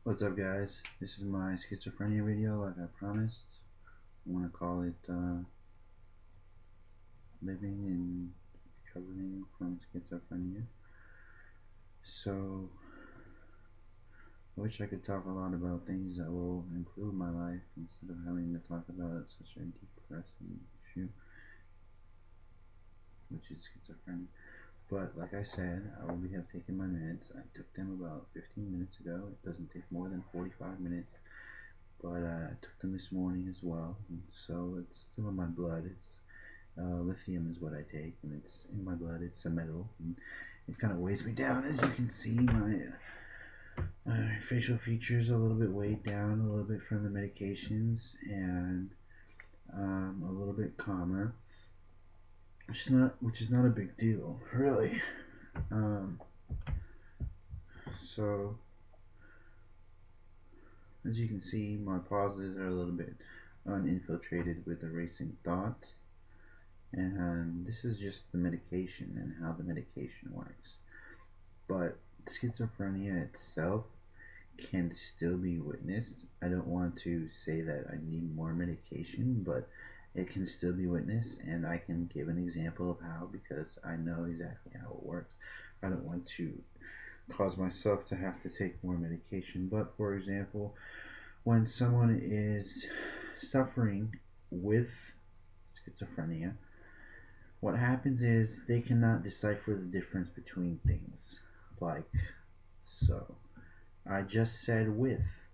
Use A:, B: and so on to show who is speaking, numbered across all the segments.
A: What's up, guys? This is my schizophrenia video, like I promised. I want to call it Living and Recovering from Schizophrenia. So, I wish I could talk a lot about things that will improve my life instead of having to talk about such a depressing issue, which is schizophrenia. But, like I said, I will have taken my meds. I took them about 15 minutes ago. It doesn't take more than 45 minutes. But I took them this morning as well, and so it's still in my blood. It's lithium is what I take, and it's in my blood. It's a metal, and it kind of weighs me down. As you can see, my facial features are a little bit weighed down, a little bit from the medications, and a little bit calmer, which is not a big deal, really. Um, so as you can see, my pauses are a little bit uninfiltrated with a racing thought. And this is just the medication and how the medication works. But schizophrenia itself can still be witnessed. I don't want to say that I need more medication, but it can still be witnessed, and I can give an example of how because I know exactly how it works. I don't want to cause myself to have to take more medication, but for example, when someone is suffering with schizophrenia, what happens is they cannot decipher the difference between things. Like so. I just said with.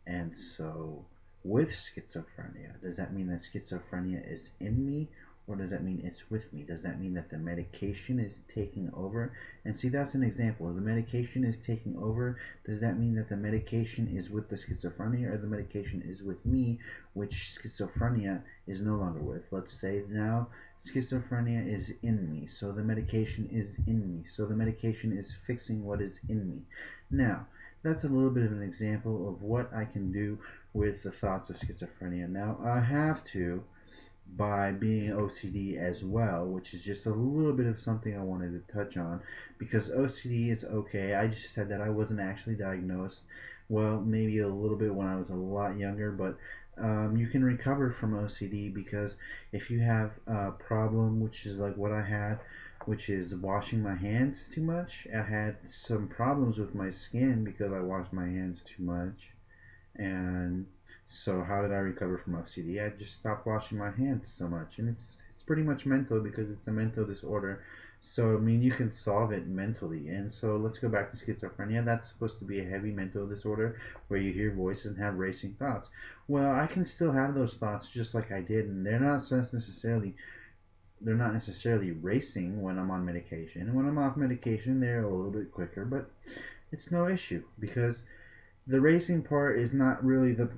A: And so, with schizophrenia, does that mean that schizophrenia is in me? Or does that mean it's with me? Does that mean that the medication is taking over? And see, that's an example. If the medication is taking over, does that mean that the medication is with the schizophrenia or the medication is with me, which schizophrenia is no longer with? Let's say now schizophrenia is in me, so the medication is in me, so the medication is fixing what is in me. Now, that's a little bit of an example of what I can do with the thoughts of schizophrenia. Now, I have to by being OCD as well, which is just a little bit of something I wanted to touch on because OCD is okay. I just said that I wasn't actually diagnosed. Well, maybe a little bit when I was a lot younger, but you can recover from OCD because if you have a problem, which is like what I had, which is washing my hands too much. I had some problems with my skin because I washed my hands too much. And so how did I recover from OCD? I just stopped washing my hands so much. And it's pretty much mental because it's a mental disorder. So I mean you can solve it mentally. And so let's go back to schizophrenia. That's supposed to be a heavy mental disorder where you hear voices and have racing thoughts. Well, I can still have those thoughts just like I did, and they're not necessarily racing when I'm on medication. And when I'm off medication, they're a little bit quicker, but it's no issue because the racing part is not really the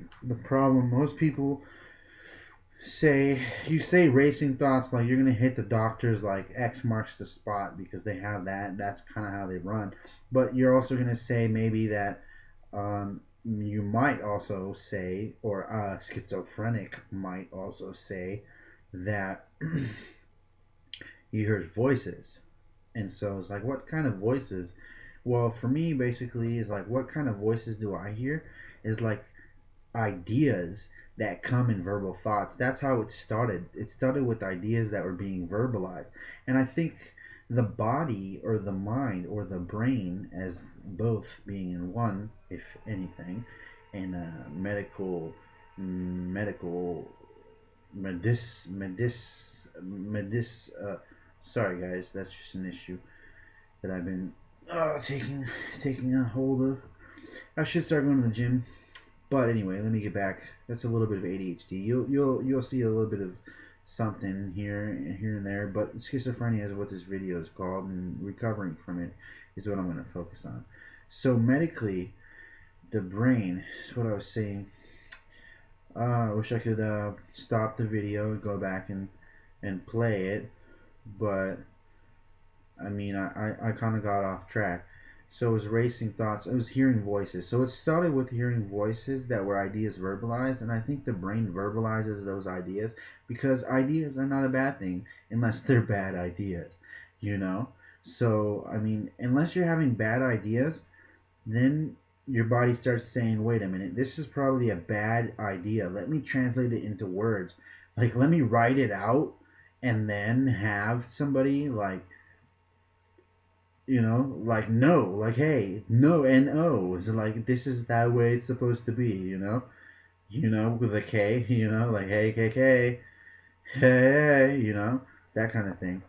A: problem. Most people say racing thoughts like you're gonna hit the doctors like X marks the spot because they have that. That's kind of how they run. But you're also gonna say maybe that you might also say, or schizophrenic might also say that he hears voices. And so it's like, what kind of voices? Well, for me, basically, is like, what kind of voices do I hear? Is like ideas that come in verbal thoughts. That's how it started. It started with ideas that were being verbalized. And I think the body or the mind or the brain, as both being in one, if anything, in a medical medis sorry guys, that's just an issue that I've been taking a hold of. I should start going to the gym, but anyway, let me get back. That's a little bit of ADHD. You'll see a little bit of something here and there, but schizophrenia is what this video is called, and recovering from it is what I'm going to focus on. So medically, the brain is what I was saying. I wish I could stop the video and go back and play it, but I mean, I kind of got off track. So it was racing thoughts. It was hearing voices. So it started with hearing voices that were ideas verbalized, and I think the brain verbalizes those ideas because ideas are not a bad thing unless they're bad ideas, you know? So, I mean, unless you're having bad ideas, then your body starts saying, wait a minute, this is probably a bad idea. Let me translate it into words. Like, let me write it out and then have somebody, like, like, no, like, hey, no, N-O. It's like, this is that way it's supposed to be, with a K, like, hey, KK, hey, that kind of thing.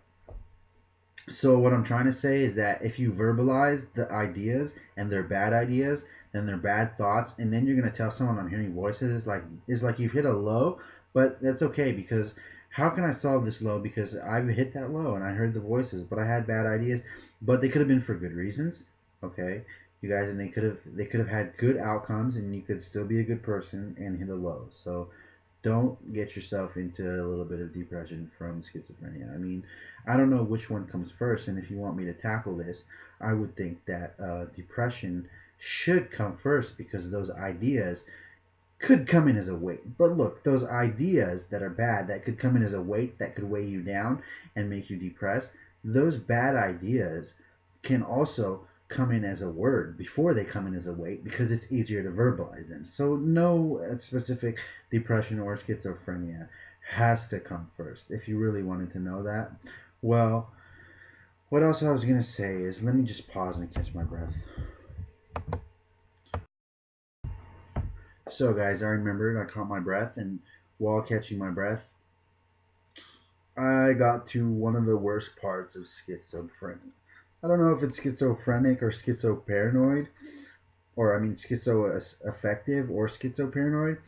A: So what I'm trying to say is that if you verbalize the ideas and they're bad ideas, then they're bad thoughts, and then you're gonna tell someone I'm hearing voices, it's like you've hit a low, but that's okay because how can I solve this low? Because I've hit that low and I heard the voices, but I had bad ideas, but they could have been for good reasons. Okay, you guys, and they could have had good outcomes, and you could still be a good person and hit a low. So don't get yourself into a little bit of depression from schizophrenia. I mean, I don't know which one comes first, and if you want me to tackle this, I would think that depression should come first because those ideas could come in as a weight. But look, those ideas that are bad, that could come in as a weight, that could weigh you down and make you depressed, those bad ideas can also come in as a word before they come in as a weight because it's easier to verbalize them. So no specific depression or schizophrenia has to come first if you really wanted to know that. Well, what else I was going to say is let me just pause and catch my breath. So, guys, I remembered I caught my breath, and while catching my breath, I got to one of the worst parts of schizophrenia. I don't know if it's schizophrenic or schizoparanoid, or I mean schizoaffective or schizoparanoid,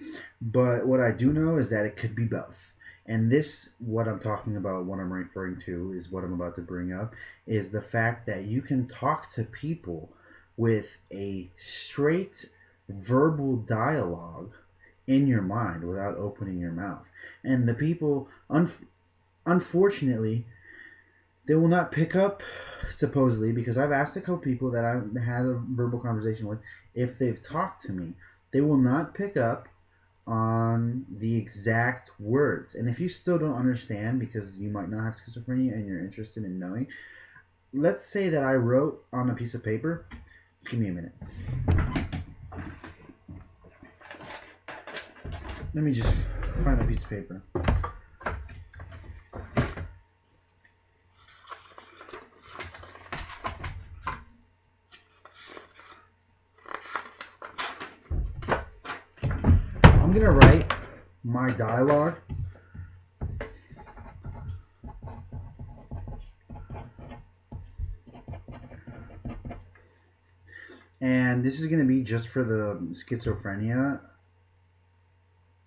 A: but what I do know is that it could be both. And this, what I'm talking about, what I'm referring to, is what I'm about to bring up, is the fact that you can talk to people with a straight verbal dialogue in your mind without opening your mouth. And the people, unfortunately, they will not pick up, supposedly, because I've asked a couple people that I've had a verbal conversation with if they've talked to me. They will not pick up on the exact words. And if you still don't understand because you might not have schizophrenia and you're interested in knowing, let's say that I wrote on a piece of paper. Give me a minute. Let me just find a piece of paper. I'm going to write my dialogue. And this is going to be just for the schizophrenia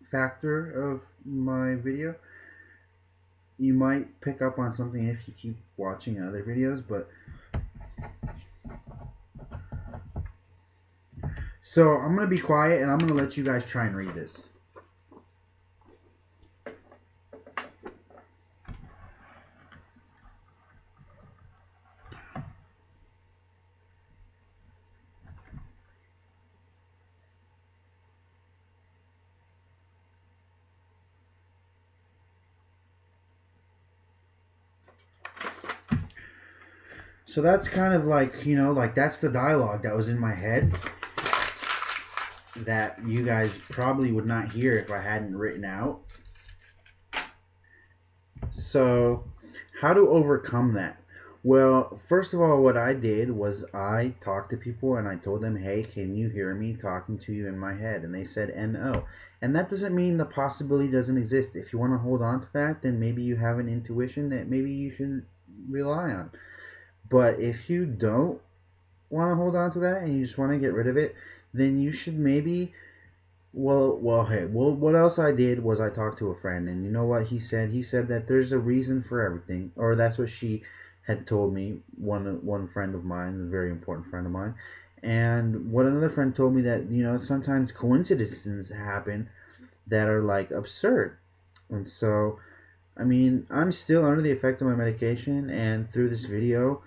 A: factor of my video. You might pick up on something if you keep watching other videos, but so I'm going to be quiet and I'm going to let you guys try and read this. So that's kind of like, like that's the dialogue that was in my head that you guys probably would not hear if I hadn't written out. So, how to overcome that? Well, first of all, what I did was I talked to people and I told them, hey, can you hear me talking to you in my head? And they said, no. And that doesn't mean the possibility doesn't exist. If you want to hold on to that, then maybe you have an intuition that maybe you should rely on. But if you don't want to hold on to that and you just want to get rid of it, then you should maybe. Well, what else I did was I talked to a friend, and you know what he said? He said that there's a reason for everything, or that's what she had told me. One friend of mine, a very important friend of mine, and what another friend told me that sometimes coincidences happen that are like absurd, and so I mean I'm still under the effect of my medication, and through this video,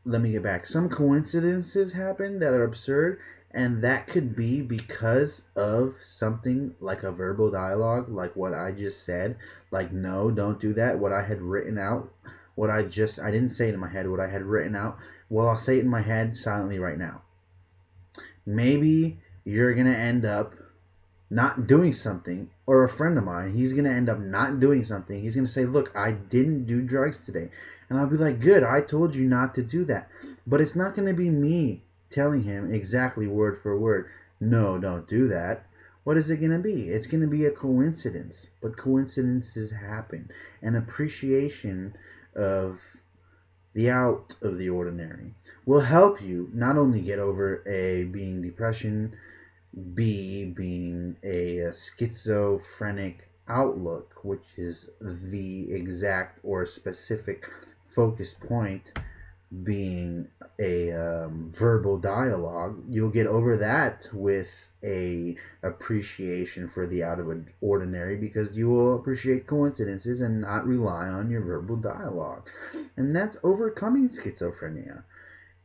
A: let me get back. Some coincidences happen that are absurd, and that could be because of something like a verbal dialogue, like what I just said. Like, no, don't do that. What I had written out, I didn't say it in my head, what I had written out. Well, I'll say it in my head silently right now. Maybe you're going to end up not doing something, or a friend of mine, he's going to end up not doing something. He's going to say, look, I didn't do drugs today. And I'll be like, good, I told you not to do that. But it's not going to be me telling him exactly word for word, no, don't do that. What is it going to be? It's going to be a coincidence. But coincidences happen. An appreciation of the out of the ordinary will help you not only get over A, being depression, B, being a schizophrenic outlook, which is the exact or specific focus point being a verbal dialogue. You'll get over that with a appreciation for the out of ordinary, because you will appreciate coincidences and not rely on your verbal dialogue. And that's overcoming schizophrenia.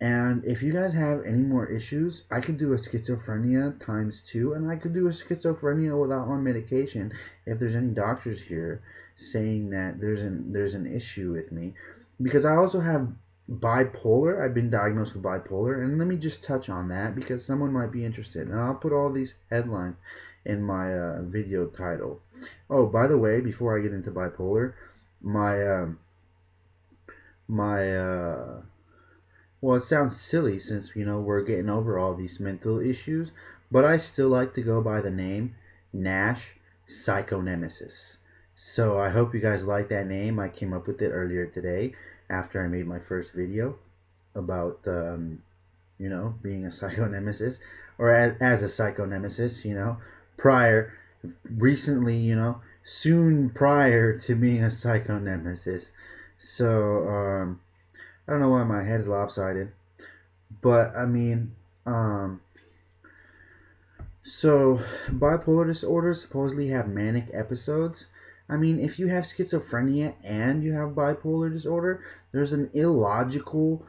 A: And if you guys have any more issues, I could do a schizophrenia times two, and I could do a schizophrenia without my medication. If there's any doctors here saying that there's an issue with me, because I also have bipolar. I've been diagnosed with bipolar, and let me just touch on that because someone might be interested. And I'll put all these headlines in my video title. Oh, by the way, before I get into bipolar, my my well, it sounds silly since we're getting over all these mental issues, but I still like to go by the name Nash Psychonemesis. So I hope you guys like that name. I came up with it earlier today after I made my first video about being a psychonemesis, or as a psychonemesis. Prior, recently, soon prior to being a psychonemesis. So I don't know why my head's lopsided, but I mean, so bipolar disorder supposedly have manic episodes. I mean, if you have schizophrenia and you have bipolar disorder, there's an illogical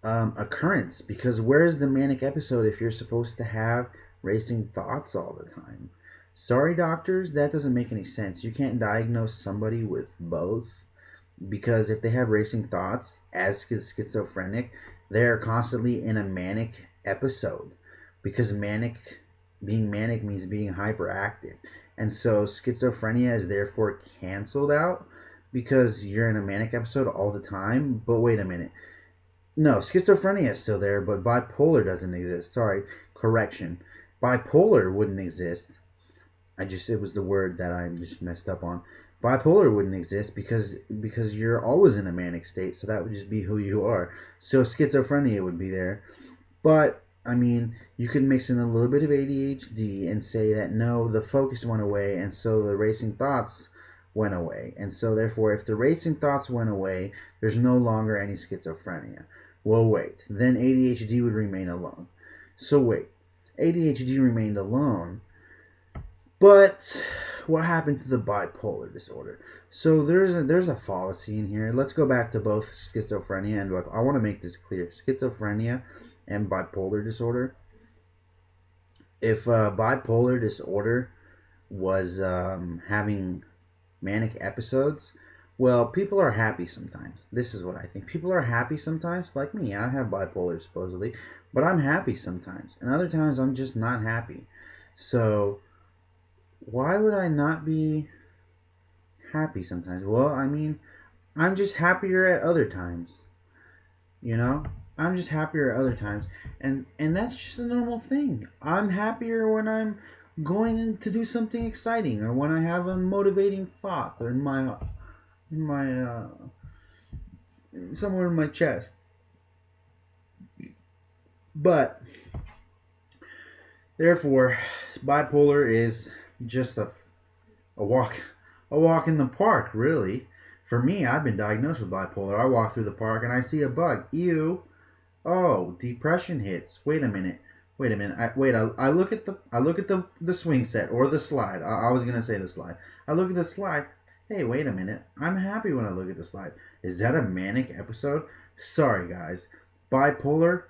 A: occurrence, because where is the manic episode if you're supposed to have racing thoughts all the time? Sorry, doctors, that doesn't make any sense. You can't diagnose somebody with both, because if they have racing thoughts as schizophrenic, they're constantly in a manic episode, because being manic means being hyperactive, and so schizophrenia is therefore canceled out because you're in a manic episode all the time. But wait a minute, no, schizophrenia is still there, but bipolar doesn't exist. Sorry, correction, bipolar wouldn't exist. It was the word that I just messed up on. Bipolar wouldn't exist because you're always in a manic state, so that would just be who you are. So schizophrenia would be there. But I mean, you could mix in a little bit of ADHD and say that no, the focus went away, and so the racing thoughts went away. And so therefore, if the racing thoughts went away, there's no longer any schizophrenia. Well, wait, then ADHD would remain alone. So wait, ADHD remained alone, but what happened to the bipolar disorder? So there's a fallacy in here. Let's go back to both schizophrenia and I want to make this clear. Schizophrenia and bipolar disorder. If bipolar disorder was having manic episodes, well, people are happy sometimes. This is what I think. People are happy sometimes, like me. I have bipolar supposedly, but I'm happy sometimes, and other times I'm just not happy. So why would I not be happy sometimes? Well, I mean, I'm just happier at other times. You know? I'm just happier at other times. And that's just a normal thing. I'm happier when I'm going to do something exciting, or when I have a motivating thought, or in my somewhere in my chest. But therefore, bipolar is just a walk a walk in the park, really. For me, I've been diagnosed with bipolar. I walk through the park and I see a bug. Ew. Oh, depression hits. Wait a minute. Wait a minute. I look at the swing set, or the slide. I was gonna say the slide. I look at the slide. Hey, wait a minute. I'm happy when I look at the slide. Is that a manic episode? Sorry, guys. Bipolar,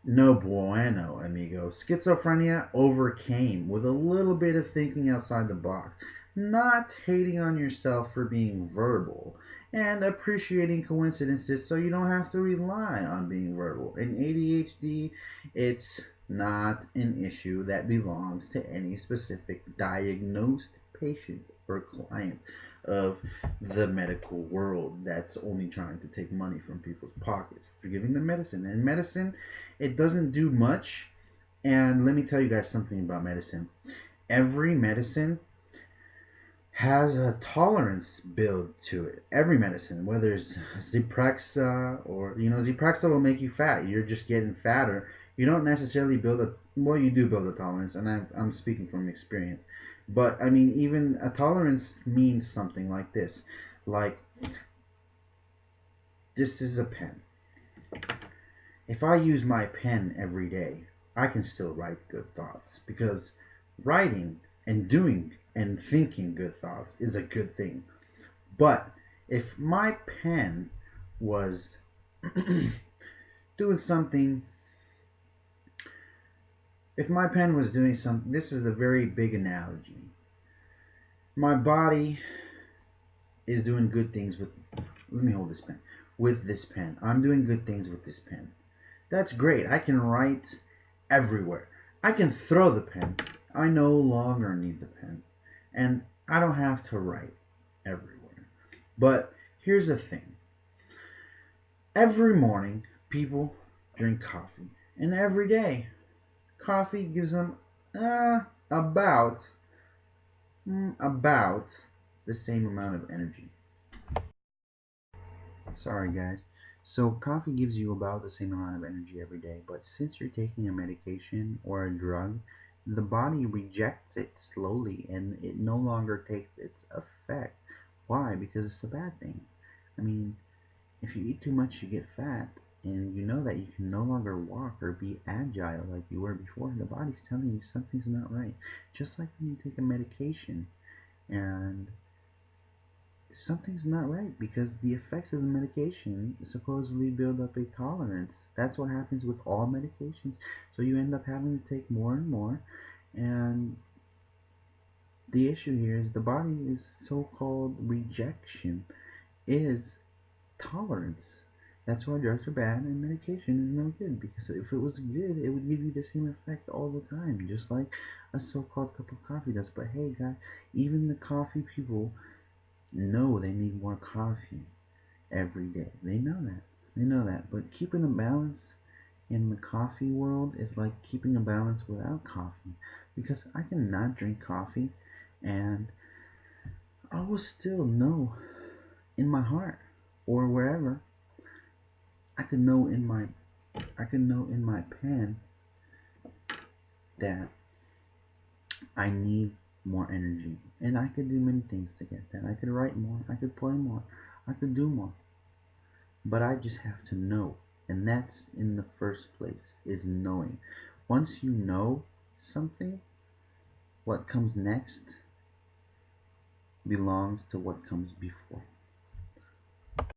A: no bueno, amigo. Schizophrenia overcame with a little bit of thinking outside the box, not hating on yourself for being verbal, and appreciating coincidences so you don't have to rely on being verbal. In ADHD, it's not an issue that belongs to any specific diagnosed patient or client of the medical world that's only trying to take money from people's pockets. They're giving them medicine, and medicine, it doesn't do much. And let me tell you guys something about medicine. Every medicine has a tolerance built to it. Every medicine, whether it's Zyprexa or, Zyprexa will make you fat. You're just getting fatter. You don't necessarily build a, well, you do build a tolerance, and I'm speaking from experience. But I mean, even a tolerance means something like this. Like, this is a pen. If I use my pen every day, I can still write good thoughts, because writing and doing and thinking good thoughts is a good thing. But if my pen was doing something, if my pen was doing something, this is a very big analogy. My body is doing good things with, let me hold this pen. With this pen, I'm doing good things with this pen. That's great. I can write everywhere. I can throw the pen. I no longer need the pen. And I don't have to write everywhere. But here's the thing. Every morning, people drink coffee. And every day, coffee gives them about the same amount of energy. Sorry, guys. So, coffee gives you about the same amount of energy every day, but since you're taking a medication or a drug, the body rejects it slowly and it no longer takes its effect. Why? Because it's a bad thing. I mean, if you eat too much, you get fat, and you know that you can no longer walk or be agile like you were before. The body's telling you something's not right. Just like when you take a medication and something's not right, because the effects of the medication supposedly build up a tolerance. That's what happens with all medications. So you end up having to take more and more, and the issue here is the body is so-called rejection is tolerance. That's why drugs are bad and medication is no good, because if it was good, it would give you the same effect all the time, just like a so-called cup of coffee does. But hey guys, even the coffee people know they need more coffee every day. They know that. They know that. But keeping a balance in the coffee world is like keeping a balance without coffee, because I can not drink coffee and I will still know in my heart or wherever, I could know in my pen that I need more energy, and I could do many things to get that. I could write more, I could play more, I could do more, but I just have to know. And that's in the first place, is knowing. Once you know something, what comes next belongs to what comes before.